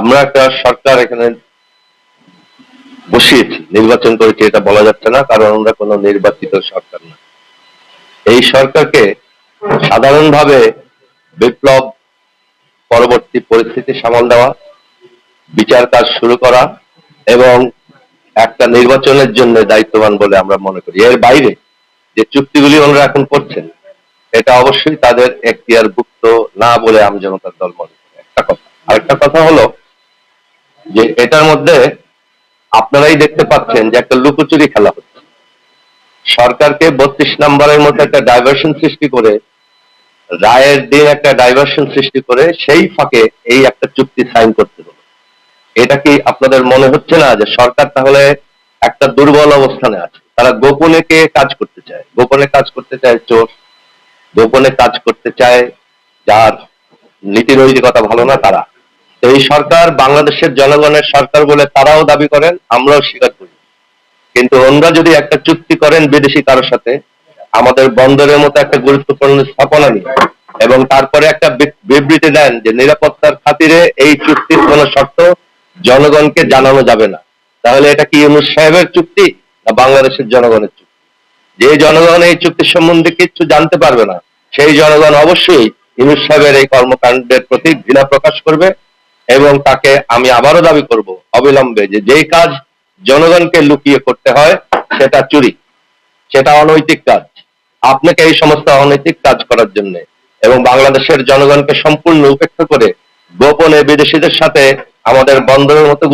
আমরা একটা সরকার এখানে বসিয়েছি, নির্বাচন করেছি এটা বলা যাচ্ছে না, কারণ আমরা কোনো নির্বাচিত সরকার না। এই সরকারকে সাধারণভাবে বিপ্লব পরবর্তী পরিস্থিতি সামাল দেওয়া, বিচার কাজ শুরু করা এবং একটা নির্বাচনের জন্য দায়িত্ববান বলে আমরা মনে করি। এর বাইরে যে চুক্তিগুলি ওনারা এখন করছেন এটা অবশ্যই তাদের এখতিয়ারভুক্ত না বলে আমজনতার দল মনে করে। একটা কথা। আরেকটা কথা হলো যে এটার মধ্যে আপনারাই দেখতে পাচ্ছেন যে একটা লুকোচুরি খেলা হচ্ছে। সরকারকে 32 নম্বরের মতো একটা ডাইভার্সন সৃষ্টি করে, রায়ের দিন একটা ডাইভার্সন সৃষ্টি করে সেই ফাঁকে এই একটা চুক্তি সাইন করতে হলো। এটা কি আপনাদের মনে হচ্ছে না যে সরকার তাহলে একটা দুর্বল অবস্থানে আছে? তারা গোপনে কে কাজ করতে চায়, গোপনে কাজ করতে চায় চোর, গোপনে কাজ করতে চায় যার নীতি নৈতিকতা ভালো না তারা। এই সরকার বাংলাদেশের জনগণের সরকার বলে তারাও দাবি করেন, আমরাও স্বীকার করি। কিন্তু ওনারা যদি একটা চুক্তি করেন বিদেশি কারোর সাথে, আমাদের বন্দরের মতো একটা গুরুত্বপূর্ণ স্থাপনা নিয়ে, এবং তারপরে একটা বিবৃতি দেন যে নিরাপত্তার খাতিরে এই চুক্তির কোন শর্ত জনগণকে জানানো যাবে না, তাহলে এটা কি ইউনূস সাহেবের চুক্তি না বাংলাদেশের জনগণের চুক্তি? যে জনগণ এই চুক্তি সম্বন্ধে কিছু জানতে পারবে না, সেই জনগণ অবশ্যই ইউনূস সাহেবের এই কর্মকাণ্ডের প্রতি ঘৃণা প্রকাশ করবে। এবং তাকে আমি আবারও দাবি করব অবিলম্বে যে যেই কাজ জনগণকে লুকিয়ে করতে হয় সেটা চুরি, সেটা অনৈতিক কাজ। আপনাকে এই সমস্ত অনৈতিক কাজ করার জন্য এবং বাংলাদেশের জনগণকে সম্পূর্ণ উপেক্ষা করে গোপনে বিদেশিদের সাথে আমাদের বন্দরের মতো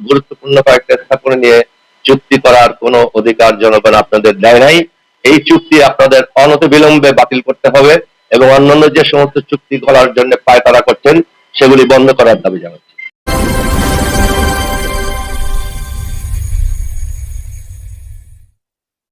গুরুত্বপূর্ণ কয়েকটা স্থাপনা নিয়ে চুক্তি করার কোনো অধিকার জনগণ আপনাদের দেয় নাই। এই চুক্তি আপনাদের অনতিবিলম্বে বাতিল করতে হবে এবং অন্যান্য যে সমস্ত চুক্তি করার জন্য পায়তারা করছেন সেগুলি বন্ধ করার দাবি জানাচ্ছি।